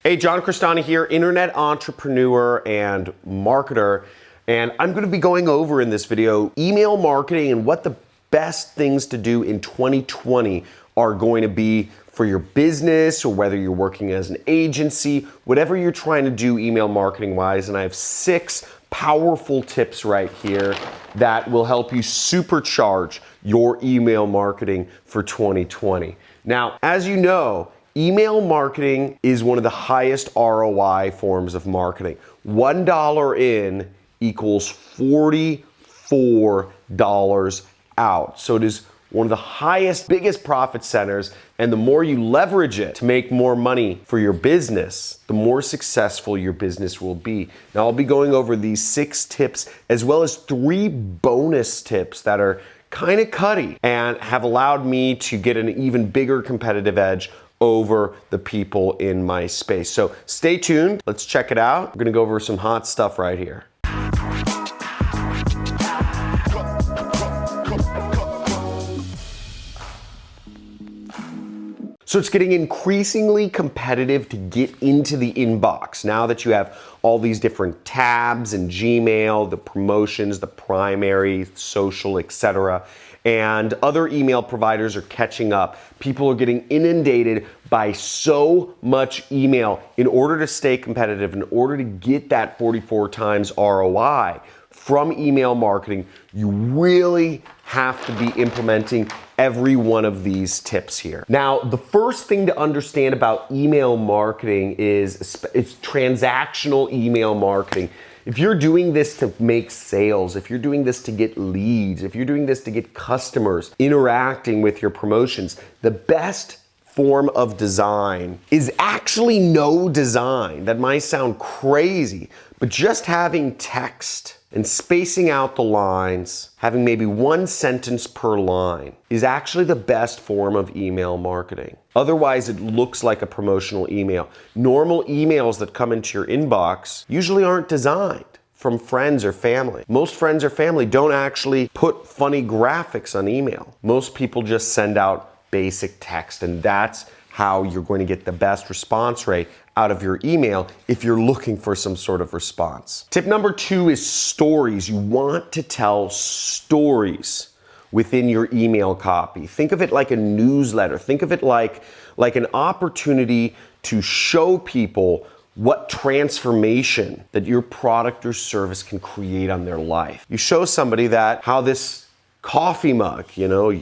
Hey, John Crestani here, internet entrepreneur and marketer, and I'm going to be going over in this video email marketing and what the best things to do in 2020 are going to be for your business, or whether you're working as an agency, whatever you're trying to do email marketing wise. And I have 6 powerful tips right here that will help you supercharge your email marketing for 2020. Now, as you know, email marketing is one of the highest ROI forms of marketing. $1 in equals $44 out. So it is one of the highest, biggest profit centers, and the more you leverage it to make more money for your business, the more successful your business will be. Now, I'll be going over these 6 tips as well as 3 bonus tips that are kind of cutty and have allowed me to get an even bigger competitive edge over the people in my space. So stay tuned. Let's check it out. We're gonna go over some hot stuff right here. So it's getting increasingly competitive to get into the inbox now that you have all these different tabs in Gmail, the promotions, the primary, social, etc. And other email providers are catching up. People are getting inundated by so much email. In order to stay competitive, in order to get that 44 times ROI from email marketing, you really have to be implementing every one of these tips here. Now, the first thing to understand about email marketing is it's transactional email marketing. If you're doing this to make sales, if you're doing this to get leads, if you're doing this to get customers interacting with your promotions, the best form of design is actually no design. That might sound crazy, but just having text and spacing out the lines, having maybe 1 sentence per line, is actually the best form of email marketing. Otherwise, it looks like a promotional email. Normal emails that come into your inbox usually aren't designed from friends or family. Most friends or family don't actually put funny graphics on email. Most people just send out basic text, and that's how you're going to get the best response rate out of your email if you're looking for some sort of response. Tip number 2 is stories. You want to tell stories within your email copy. Think of it like a newsletter. Think of it like an opportunity to show people what transformation that your product or service can create on their life. You show somebody that how this coffee mug,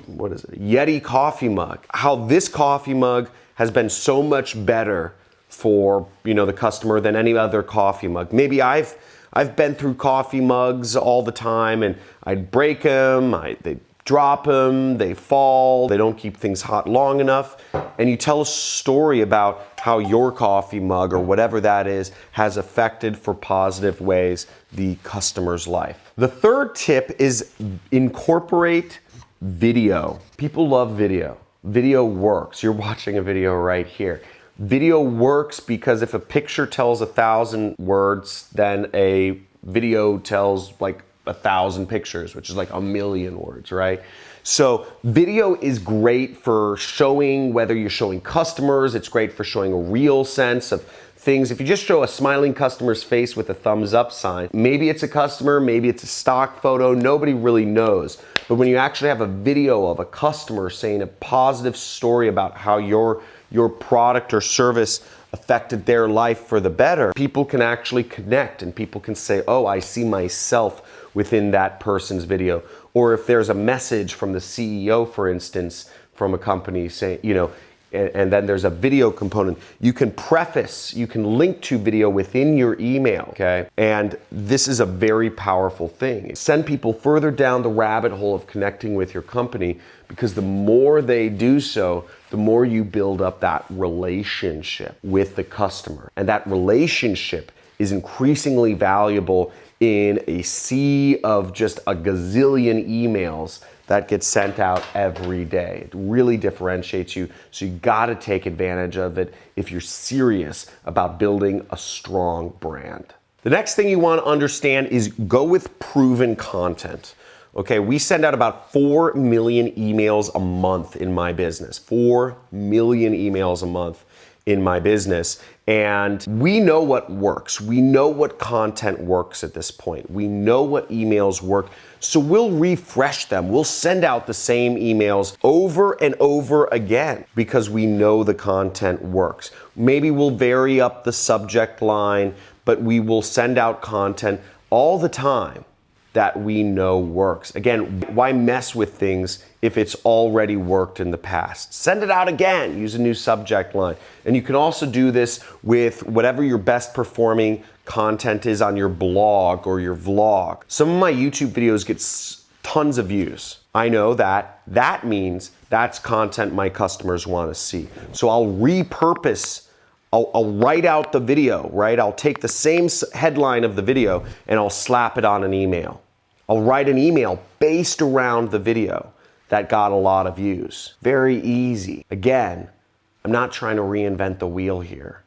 what is it? A Yeti coffee mug. How this coffee mug has been so much better for, the customer than any other coffee mug. Maybe I've been through coffee mugs all the time, and I'd break them, they drop them, they fall, they don't keep things hot long enough. And you tell a story about how your coffee mug or whatever that is has affected for positive ways the customer's life. The third tip is incorporate video. People love video. Video works. You're watching a video right here. Video works because if a picture tells 1,000 words, then a video tells like 1,000 pictures, which is like 1,000,000 words, right? So video is great for showing, whether you're showing customers, it's great for showing a real sense of things. If you just show a smiling customer's face with a thumbs up sign, maybe it's a customer, maybe it's a stock photo, nobody really knows. But when you actually have a video of a customer saying a positive story about how your product or service affected their life for the better, people can actually connect and people can say, oh, I see myself within that person's video. Or if there's a message from the CEO, for instance, from a company saying, and then there's a video component, you can link to video within your email, okay? And this is a very powerful thing. Send people further down the rabbit hole of connecting with your company, because the more they do so, the more you build up that relationship with the customer. And that relationship is increasingly valuable in a sea of just a gazillion emails that gets sent out every day. It really differentiates you, so you gotta take advantage of it if you're serious about building a strong brand. The next thing you wanna understand is go with proven content. Okay, we send out about 4 million emails a month in my business. 4 million emails a month in my business. And we know what works. We know what content works at this point. We know what emails work. So we'll refresh them. We'll send out the same emails over and over again because we know the content works. Maybe we'll vary up the subject line, but we will send out content all the time that we know works. Again, why mess with things if it's already worked in the past? Send it out again, use a new subject line. And you can also do this with whatever your best performing content is on your blog or your vlog. Some of my YouTube videos get tons of views. I know that means that's content my customers want to see. So I'll repurpose, I'll write out the video, right? I'll take the same headline of the video and I'll slap it on an email. I'll write an email based around the video that got a lot of views. Very easy. Again, I'm not trying to reinvent the wheel here.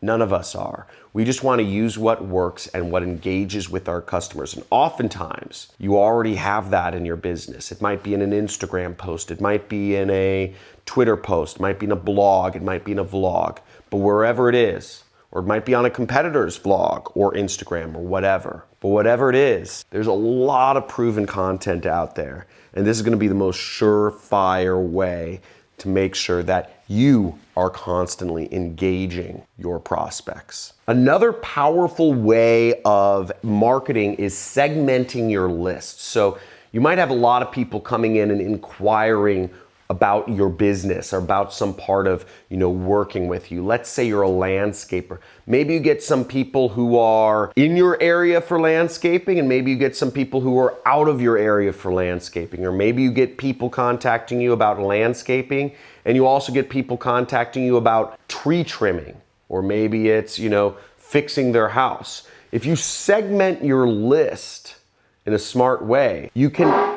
None of us are. We just want to use what works and what engages with our customers. And oftentimes, you already have that in your business. It might be in an Instagram post, it might be in a Twitter post, it might be in a blog, it might be in a vlog. But wherever it is, or it might be on a competitor's vlog or Instagram or whatever. But whatever it is, there's a lot of proven content out there. And this is gonna be the most surefire way to make sure that you are constantly engaging your prospects. Another powerful way of marketing is segmenting your list. So you might have a lot of people coming in and inquiring about your business or about some part of, working with you. Let's say you're a landscaper. Maybe you get some people who are in your area for landscaping, and maybe you get some people who are out of your area for landscaping. Or maybe you get people contacting you about landscaping, and you also get people contacting you about tree trimming. Or maybe it's, fixing their house. If you segment your list in a smart way, you can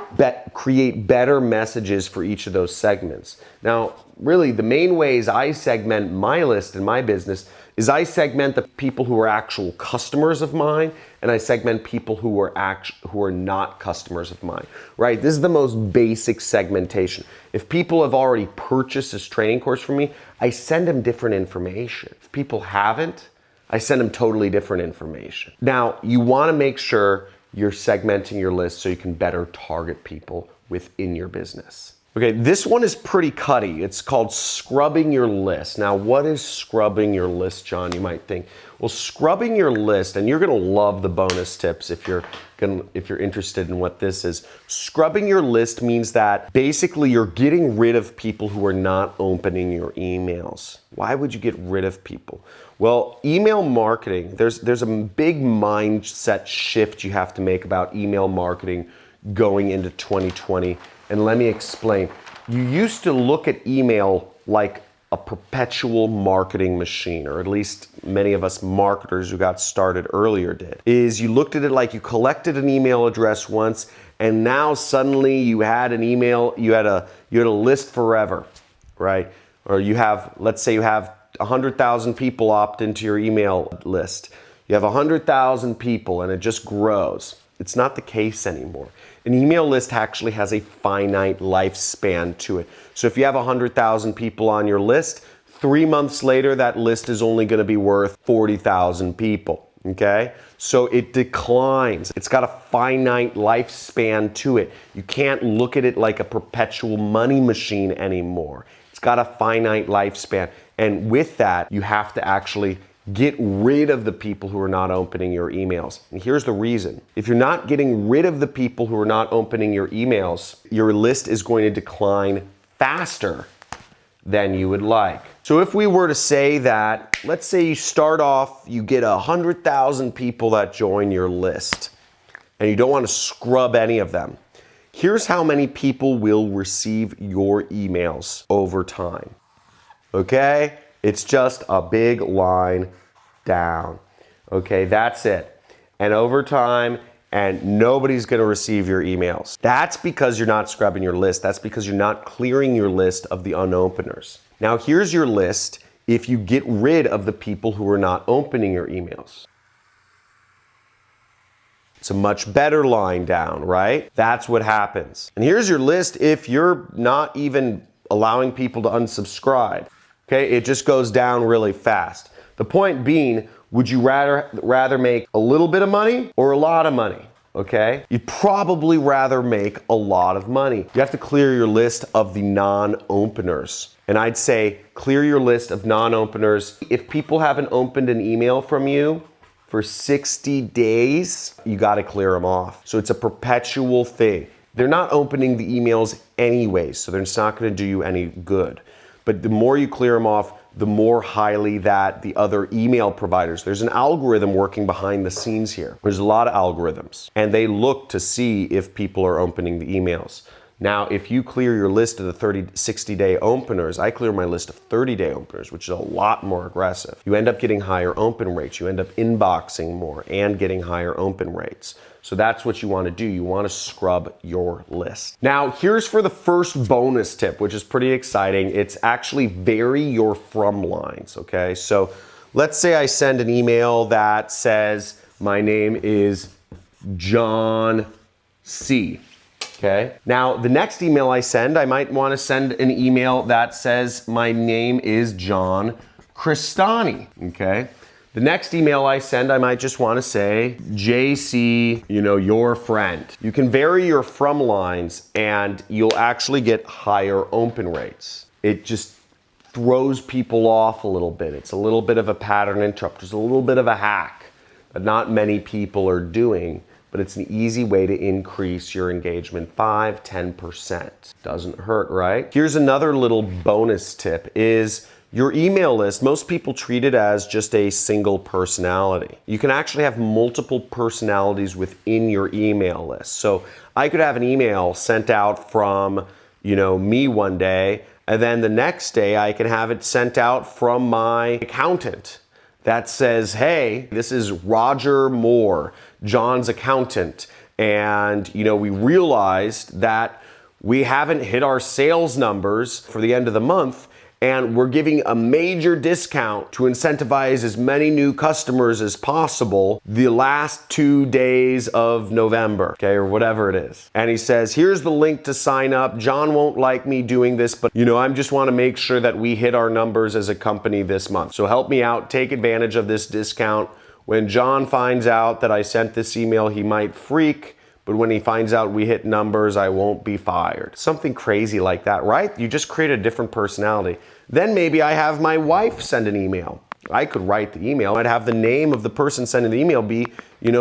create better messages for each of those segments. Now, really, the main ways I segment my list in my business is I segment the people who are actual customers of mine, and I segment people who are not customers of mine, right? This is the most basic segmentation. If people have already purchased this training course from me, I send them different information. If people haven't, I send them totally different information. Now, you wanna make sure you're segmenting your list so you can better target people within your business. Okay, this one is pretty cutty. It's called scrubbing your list. Now, what is scrubbing your list, John? You might think. Well, scrubbing your list, and you're gonna love the bonus tips if you're interested in what this is. Scrubbing your list means that basically you're getting rid of people who are not opening your emails. Why would you get rid of people? Well, email marketing, there's a big mindset shift you have to make about email marketing going into 2020. And let me explain. You used to look at email like a perpetual marketing machine, or at least many of us marketers who got started earlier did. Is you looked at it like you collected an email address once, and now suddenly you had an email, you had a list forever, right? Or let's say you have 100,000 people opt into your email list. You have 100,000 people and it just grows. It's not the case anymore. An email list actually has a finite lifespan to it. So if you have 100,000 people on your list, 3 months later, that list is only gonna be worth 40,000 people, okay? So it declines. It's got a finite lifespan to it. You can't look at it like a perpetual money machine anymore. It's got a finite lifespan. And with that, you have to actually get rid of the people who are not opening your emails. And here's the reason. If you're not getting rid of the people who are not opening your emails, your list is going to decline faster than you would like. So if we were to say that, let's say you start off, you get 100,000 people that join your list, and you don't want to scrub any of them. Here's how many people will receive your emails over time. Okay? It's just a big line down. Okay, that's it. And over time, and nobody's gonna receive your emails. That's because you're not scrubbing your list. That's because you're not clearing your list of the unopeners. Now here's your list if you get rid of the people who are not opening your emails. It's a much better line down, right? That's what happens. And here's your list if you're not even allowing people to unsubscribe. Okay, it just goes down really fast. The point being, would you rather make a little bit of money or a lot of money? Okay? You'd probably rather make a lot of money. You have to clear your list of the non-openers. And I'd say clear your list of non-openers. If people haven't opened an email from you for 60 days, you gotta clear them off. So it's a perpetual thing. They're not opening the emails anyway, so they're just not gonna do you any good. But the more you clear them off, the more highly that the other email providers, there's an algorithm working behind the scenes here. There's a lot of algorithms, and they look to see if people are opening the emails. Now, if you clear your list of the 60-day openers, I clear my list of 30-day openers, which is a lot more aggressive. You end up getting higher open rates. You end up inboxing more and getting higher open rates. So that's what you want to do. You want to scrub your list. Now, here's for the first bonus tip, which is pretty exciting. It's actually vary your from lines, okay? So let's say I send an email that says, my name is John C. Okay. Now, the next email I send, I might want to send an email that says, my name is John Crestani. Okay. The next email I send, I might just want to say, JC, your friend. You can vary your from lines and you'll actually get higher open rates. It just throws people off a little bit. It's a little bit of a pattern interrupt. There's a little bit of a hack that not many people are doing. But it's an easy way to increase your engagement 5-10%. Doesn't hurt, right? Here's another little bonus tip is your email list. Most people treat it as just a single personality. You can actually have multiple personalities within your email list. So I could have an email sent out from, me one day, and then the next day I can have it sent out from my accountant that says, hey, this is Roger Moore, John's accountant, and we realized that we haven't hit our sales numbers for the end of the month, and we're giving a major discount to incentivize as many new customers as possible the last 2 days of November, okay, or whatever it is. And he says, here's the link to sign up. John won't like me doing this, but I just want to make sure that we hit our numbers as a company this month. So help me out, take advantage of this discount. When John finds out that I sent this email, he might freak. But when he finds out we hit numbers, I won't be fired. Something crazy like that, right? You just create a different personality. Then maybe I have my wife send an email. I could write the email. I'd have the name of the person sending the email be,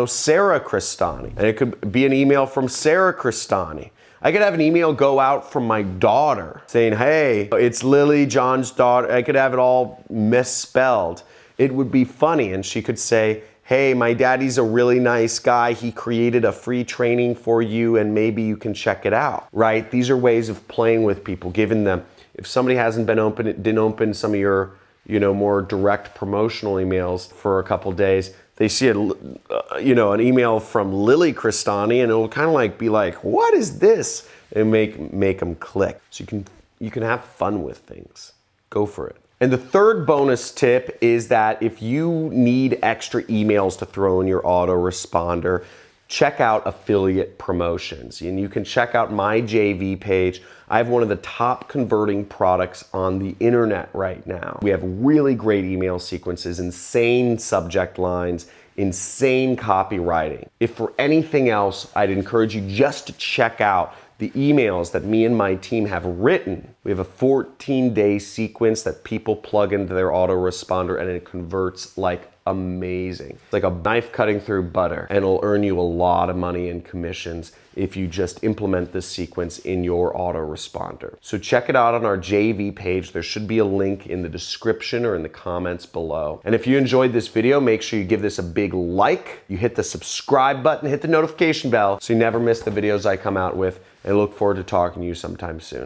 Sarah Crestani. And it could be an email from Sarah Crestani. I could have an email go out from my daughter saying, hey, it's Lily, John's daughter. I could have it all misspelled. It would be funny. And she could say, hey, my daddy's a really nice guy. He created a free training for you and maybe you can check it out, right? These are ways of playing with people, giving them, if somebody didn't open some of your, more direct promotional emails for a couple days, they see an email from Lily Crestani and it'll kind of be like, what is this? And make them click. So you can have fun with things. Go for it. And the third bonus tip is that if you need extra emails to throw in your autoresponder, check out affiliate promotions. And you can check out my JV page. I have one of the top converting products on the internet right now. We have really great email sequences, insane subject lines, insane copywriting. If for anything else, I'd encourage you just to check out the emails that me and my team have written. We have a 14-day sequence that people plug into their autoresponder and it converts like amazing. It's like a knife cutting through butter, and it'll earn you a lot of money in commissions if you just implement this sequence in your autoresponder. So check it out on our JV page. There should be a link in the description or in the comments below. And if you enjoyed this video, make sure you give this a big like. You hit the subscribe button, hit the notification bell so you never miss the videos I come out with. And I look forward to talking to you sometime soon.